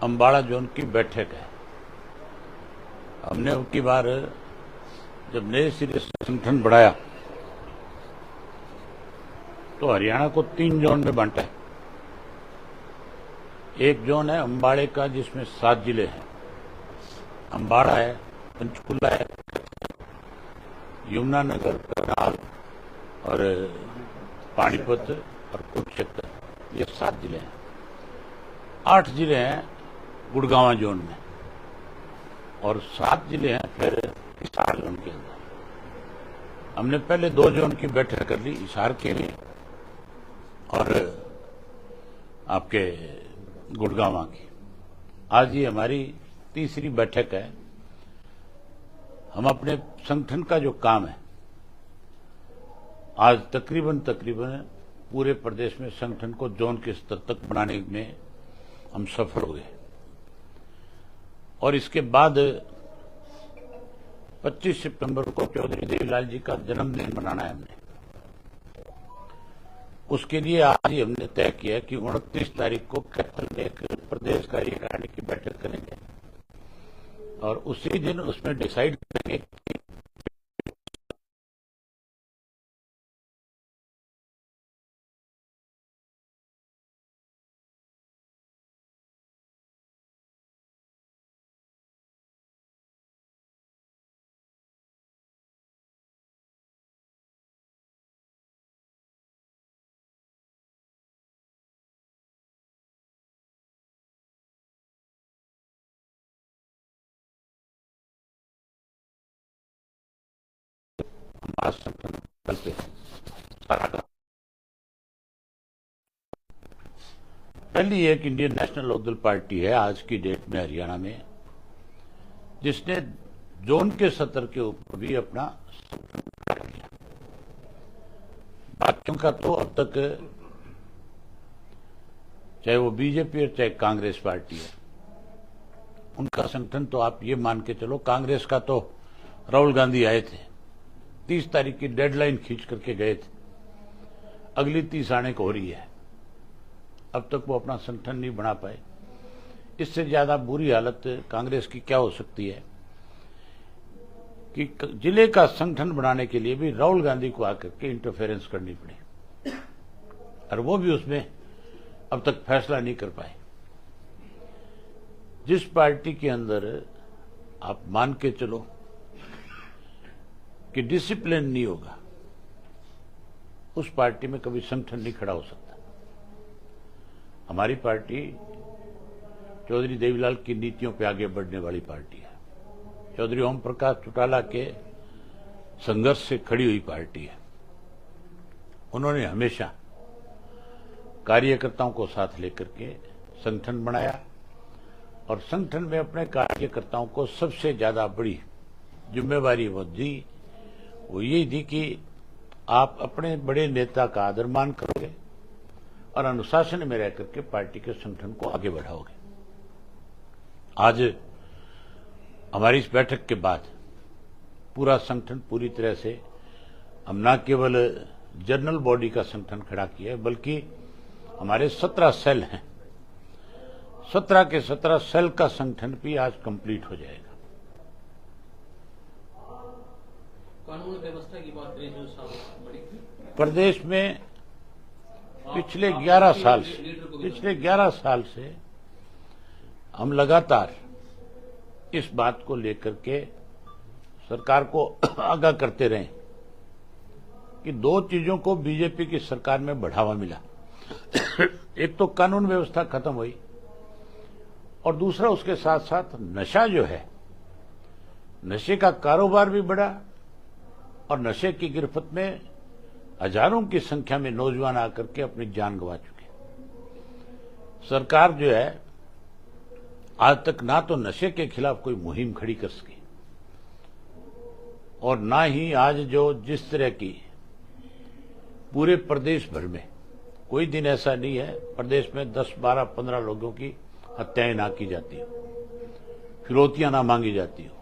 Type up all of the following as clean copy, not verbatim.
Ambala zone की बैठक है। हमने अब की बार जब नए सिरे से संगठन बढ़ाया तो हरियाणा को 3 जोन में बांटा है। एक जोन है अम्बाड़े का जिसमें 7 जिले हैं। अम्बाड़ा है, पंचकुला है, यमुनानगर, करनाल और पानीपत और कुरुक्षेत्र, ये 7 जिले हैं। 8 जिले हैं गुड़गांव जोन में और 7 जिले हैं फिर हिसार जोन के अंदर। हमने पहले 2 जोन की बैठक कर ली, हिसार के लिए और आपके गुड़गांव की। आज ये हमारी तीसरी बैठक है। हम अपने संगठन का जो काम है, आज तकरीबन पूरे प्रदेश में संगठन को जोन के स्तर तक बनाने में हम सफल हो गए और इसके बाद 25 सितंबर को चौधरी देवीलाल जी का जन्मदिन मनाना है हमने। उसके लिए आज ही हमने तय किया कि 29 तारीख को कैथल में एक प्रदेश कार्यकारिणी की बैठक करेंगे और उसी दिन उसमें डिसाइड करेंगे कि हमारा संगठन कल पे पहली एक इंडियन नेशनल लोकदल पार्टी है आज की डेट में हरियाणा में, जिसने जोन के सत्र के ऊपर भी अपना संगठन कर लिया। बाकियों का तो अब तक चाहे वो बीजेपी और चाहे कांग्रेस पार्टी है, उनका संगठन तो आप ये मान के चलो, कांग्रेस का तो राहुल गांधी आए थे, 30 तारीख की डेडलाइन खींच करके गए थे, अगली 30 आने को हो रही है, अब तक वो अपना संगठन नहीं बना पाए। इससे ज्यादा बुरी हालत कांग्रेस की क्या हो सकती है कि जिले का संगठन बनाने के लिए भी राहुल गांधी को आकर के इंटरफेरेंस करनी पड़ी और वो भी उसमें अब तक फैसला नहीं कर पाए। जिस पार्टी के अंदर आप मान के चलो कि डिसिप्लिन नहीं होगा, उस पार्टी में कभी संगठन नहीं खड़ा हो सकता। हमारी पार्टी चौधरी देवीलाल की नीतियों पे आगे बढ़ने वाली पार्टी है। चौधरी ओम प्रकाश चौटाला के संघर्ष से खड़ी हुई पार्टी है। उन्होंने हमेशा कार्यकर्ताओं को साथ लेकर के संगठन बनाया और संगठन में अपने कार्यकर्ताओं को सबसे ज्यादा बड़ी जिम्मेवारी वो दी, वो यही दी कि आप अपने बड़े नेता का आदर मान करोगे और अनुशासन में रह करके पार्टी के संगठन को आगे बढ़ाओगे। आज हमारी इस बैठक के बाद पूरा संगठन पूरी तरह से हम न केवल जनरल बॉडी का संगठन खड़ा किया है, बल्कि हमारे 17 सेल हैं, 17 के 17 सेल का संगठन भी आज कंप्लीट हो जाएगा। कानून व्यवस्था की बात करें जो बड़ी प्रदेश में पिछले 11 साल से हम लगातार इस बात को लेकर के सरकार को आगाह करते रहे कि 2 चीजों को बीजेपी की सरकार में बढ़ावा मिला। एक तो कानून व्यवस्था खत्म हुई और दूसरा उसके साथ साथ नशा जो है, नशे का कारोबार भी बढ़ा और नशे की गिरफ्त में हजारों की संख्या में नौजवान आकर के अपनी जान गंवा चुके। सरकार जो है आज तक ना तो नशे के खिलाफ कोई मुहिम खड़ी कर सकी और ना ही आज जो जिस तरह की पूरे प्रदेश भर में कोई दिन ऐसा नहीं है प्रदेश में 10, 12, 15 लोगों की हत्याएं ना की जाती हो, फिरौतियां ना मांगी जाती हो,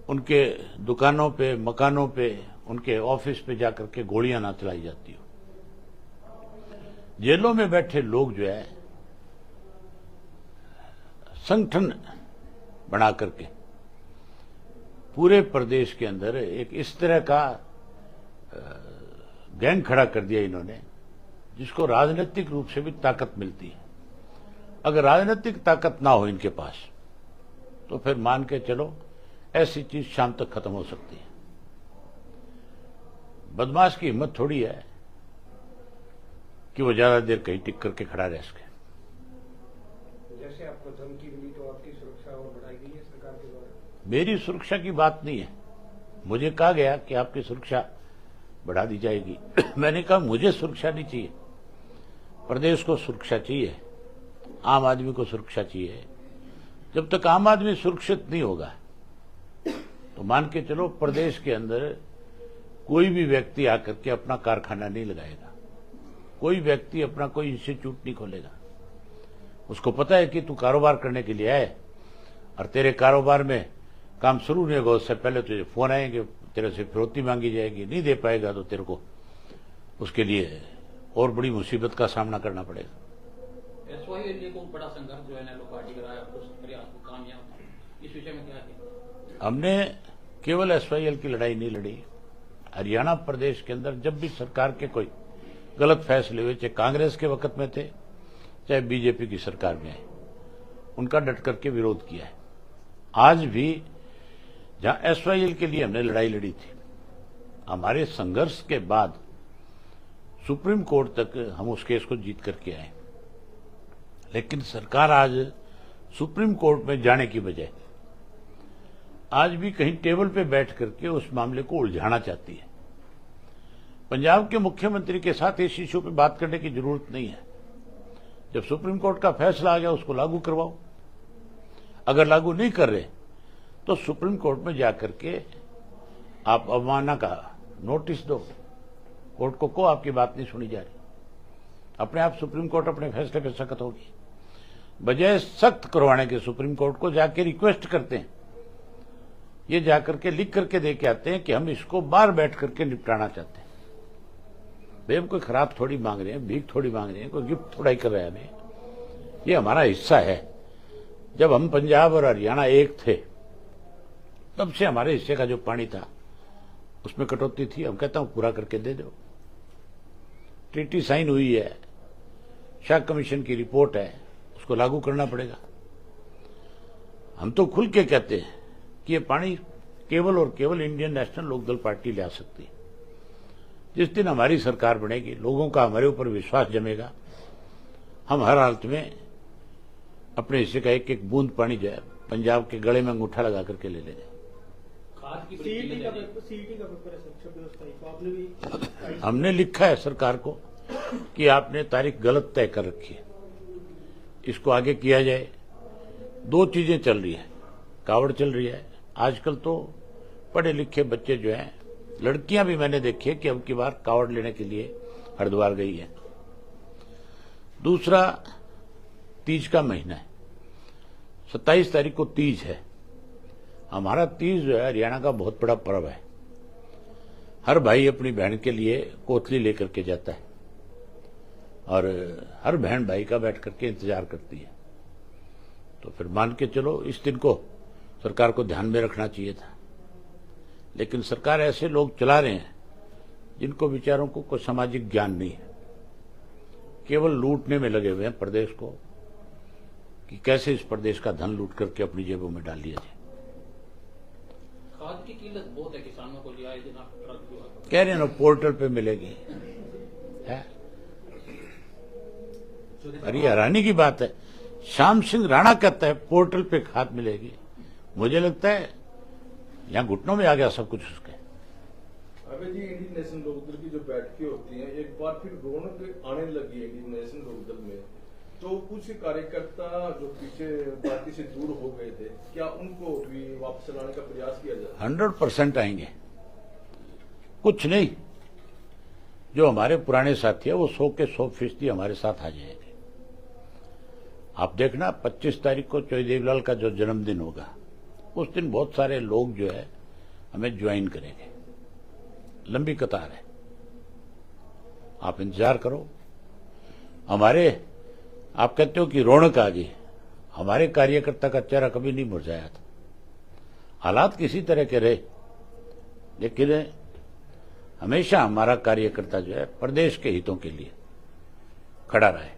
उनके दुकानों पे, मकानों पे, उनके ऑफिस पे जाकर के गोलियां ना चलाई जाती हो। जेलों में बैठे लोग जो है संगठन बना करके पूरे प्रदेश के अंदर एक इस तरह का गैंग खड़ा कर दिया इन्होंने, जिसको राजनीतिक रूप से भी ताकत मिलती है। अगर राजनीतिक ताकत ना हो इनके पास तो फिर मान के चलो ऐसी चीज शाम तक खत्म हो सकती है। बदमाश की हिम्मत थोड़ी है कि वो ज्यादा देर कहीं टिक करके खड़ा रह सके। जैसे आपको धमकी मिली तो आपकी सुरक्षा और बढ़ाई गई है सरकार के द्वारा? मेरी सुरक्षा की बात नहीं है। मुझे कहा गया कि आपकी सुरक्षा बढ़ा दी जाएगी। मैंने कहा मुझे सुरक्षा नहीं चाहिए, प्रदेश को सुरक्षा चाहिए, आम आदमी को सुरक्षा चाहिए। जब तक आम आदमी सुरक्षित नहीं होगा तो मान के चलो प्रदेश के अंदर कोई भी व्यक्ति आकर के अपना कारखाना नहीं लगाएगा, कोई व्यक्ति अपना कोई इंस्टीट्यूट नहीं खोलेगा। उसको पता है कि तू कारोबार करने के लिए आए और तेरे कारोबार में काम शुरू नहीं होगा उससे पहले तुझे फोन आएंगे, तेरे से फिरौती मांगी जाएगी, नहीं दे पाएगा तो तेरे को उसके लिए और बड़ी मुसीबत का सामना करना पड़ेगा। एसवाईएल को बड़ा संघर्ष जो है नेहरू पार्टी का रहा, उस प्रयास को कामयाब, इस विषय में क्या है? हमने केवल एसवाईएल की लड़ाई नहीं लड़ी। हरियाणा प्रदेश के अंदर जब भी सरकार के कोई गलत फैसले हुए, चाहे कांग्रेस के वक्त में थे चाहे बीजेपी की सरकार में आए, उनका डट करके विरोध किया है। आज भी जहां एसवाईएल के लिए हमने लड़ाई लड़ी थी, हमारे संघर्ष के बाद सुप्रीम कोर्ट तक हम उस केस को जीत करके आए। लेकिन सरकार आज सुप्रीम कोर्ट में जाने की बजाय आज भी कहीं टेबल पे बैठ करके उस मामले को उलझाना चाहती है। पंजाब के मुख्यमंत्री के साथ इस इश्यू पे बात करने की जरूरत नहीं है। जब सुप्रीम कोर्ट का फैसला आ गया उसको लागू करवाओ। अगर लागू नहीं कर रहे तो सुप्रीम कोर्ट में जाकर के आप अवमानना का नोटिस दो, कोर्ट को कहो आपकी बात नहीं सुनी जा रही। अपने आप सुप्रीम कोर्ट अपने फैसले पर सख्त होगी। बजाय सख्त करवाने के सुप्रीम कोर्ट को जाके रिक्वेस्ट करते हैं, ये जाकर के लिख करके दे के आते हैं कि हम इसको बाहर बैठ करके निपटाना चाहते हैं। भाई हम कोई खराब थोड़ी मांग रहे हैं, भीख थोड़ी मांग रहे हैं, कोई गिफ्ट थोड़ा ही कर रहे हैं हमें। ये हमारा हिस्सा है। जब हम पंजाब और हरियाणा एक थे तब से हमारे हिस्से का जो पानी था उसमें कटौती थी। हम कहता हूं पूरा करके दे दो। ट्रीटी साइन हुई है, शाह कमीशन की रिपोर्ट है, उसको लागू करना पड़ेगा। हम तो खुल के कहते हैं कि ये पानी केवल और केवल इंडियन नेशनल लोकदल पार्टी ले आ सकती है। जिस दिन हमारी सरकार बनेगी, लोगों का हमारे ऊपर विश्वास जमेगा, हम हर हालत में अपने हिस्से का एक एक बूंद पानी जो है पंजाब के गले में अंगूठा लगा करके ले लेंगे। हमने लिखा है सरकार को कि आपने तारीख गलत तय कर रखी है, इसको आगे किया जाए। दो चीजें चल रही है, कावड़ चल रही है। आजकल तो पढ़े लिखे बच्चे जो हैं, लड़कियां भी मैंने देखी है कि अब की बार कावड़ लेने के लिए हरिद्वार गई है। दूसरा, तीज का महीना है, 27 तारीख को तीज है। हमारा तीज जो है हरियाणा का बहुत बड़ा पर्व है। हर भाई अपनी बहन के लिए कोतली लेकर के जाता है और हर बहन भाई का बैठ करके इंतजार करती है। तो फिर मान के चलो इस दिन को सरकार को ध्यान में रखना चाहिए था। लेकिन सरकार ऐसे लोग चला रहे हैं जिनको विचारों को कोई सामाजिक ज्ञान नहीं है, केवल लूटने में लगे हुए हैं प्रदेश को कि कैसे इस प्रदेश का धन लूट करके अपनी जेबों में डाल लिया जाए। खाद की कीमत बहुत है, किसानों को लिया कह रहे हैं ना पोर्टल पे मिलेगी है। अरे हैरानी की बात है, श्याम सिंह राणा कहता है पोर्टल पे खाद मिलेगी। मुझे लगता है यहां घुटनों में आ गया सब कुछ उसके। अबे जी, इंडियन नेशनल लोकदल की जो बैठकें होती हैं, एक बार फिर रौनक आने लगी है इंडियन नेशनल लोकदल में। तो कुछ कार्यकर्ता जो पीछे पार्टी से दूर हो गए थे, क्या उनको भी वापस लाने का प्रयास किया जाए? 100% आएंगे। कुछ नहीं, जो हमारे पुराने साथी है वो 100 के 100% हमारे साथ आ जाएंगे। आप देखना 25 तारीख को चौधरी देवीलाल का जो जन्मदिन होगा, उस दिन बहुत सारे लोग जो है हमें ज्वाइन करेंगे। लंबी कतार है, आप इंतजार करो। हमारे आप कहते हो कि रौनक आ गई, हमारे कार्यकर्ता का चेहरा कभी नहीं मुरझाया था। हालात किसी तरह के रहे, लेकिन हमेशा हमारा कार्यकर्ता जो है प्रदेश के हितों के लिए खड़ा रहे।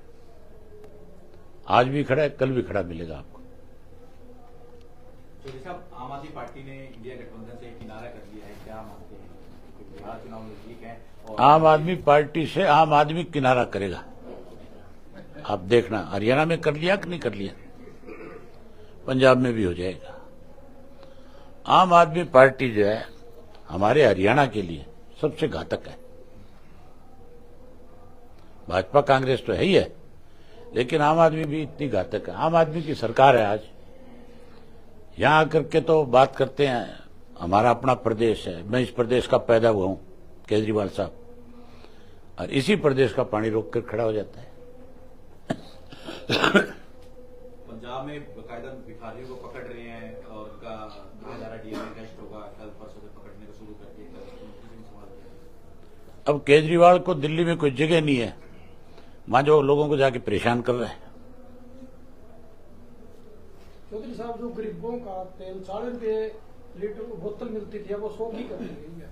आज भी खड़ा है, कल भी खड़ा मिलेगा आपको। तो साहब, आम आदमी पार्टी ने इंडिया गठबंधन से किनारा कर लिया है, क्या मानते हैं? बिहार चुनाव नजदीक है और आम आदमी पार्टी से आम आदमी किनारा करेगा। आप देखना, हरियाणा में कर लिया कि नहीं कर लिया, पंजाब में भी हो जाएगा। आम आदमी पार्टी जो है हमारे हरियाणा के लिए सबसे घातक है। भाजपा कांग्रेस तो है ही है, लेकिन आम आदमी भी इतनी घातक है। आम आदमी की सरकार है। आज यहां आकर के तो बात करते हैं हमारा अपना प्रदेश है, मैं इस प्रदेश का पैदा हुआ हूं, केजरीवाल साहब, और इसी प्रदेश का पानी रोक कर खड़ा हो जाता है। पंजाब में बकायदा भिखारियों को पकड़ रहे हैं और उनका 2000 डीएनए टेस्ट होगा, कल परसों से पकड़ने को शुरू करके अब केजरीवाल को दिल्ली में कोई जगह नहीं है, वहां जो लोगों को जाके परेशान कर रहे हैं। चौधरी साहब, जो गरीबों का तेल 4 रुपये लीटर बोतल मिलती थी, वो 100 की कर दी गई है।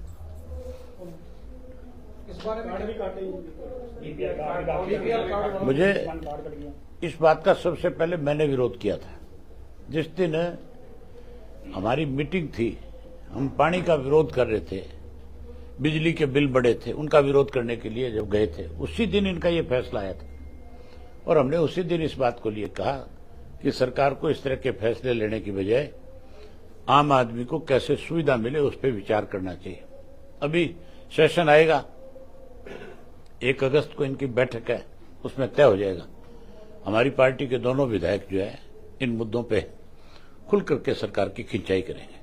इस बारे में मुझे इस बात का सबसे पहले मैंने विरोध किया था। जिस दिन हमारी मीटिंग थी, हम पानी का विरोध कर रहे थे, बिजली के बिल बढ़े थे, उनका विरोध करने के लिए जब गए थे, उसी दिन इनका ये फैसला आया था। और हमने उसी दिन इस बात को लिए कहा कि सरकार को इस तरह के फैसले लेने की बजाय आम आदमी को कैसे सुविधा मिले उस पर विचार करना चाहिए। अभी सेशन आएगा, 1 अगस्त को इनकी बैठक है, उसमें तय हो जाएगा। हमारी पार्टी के दोनों विधायक जो है इन मुद्दों पे खुल करके सरकार की खिंचाई करेंगे।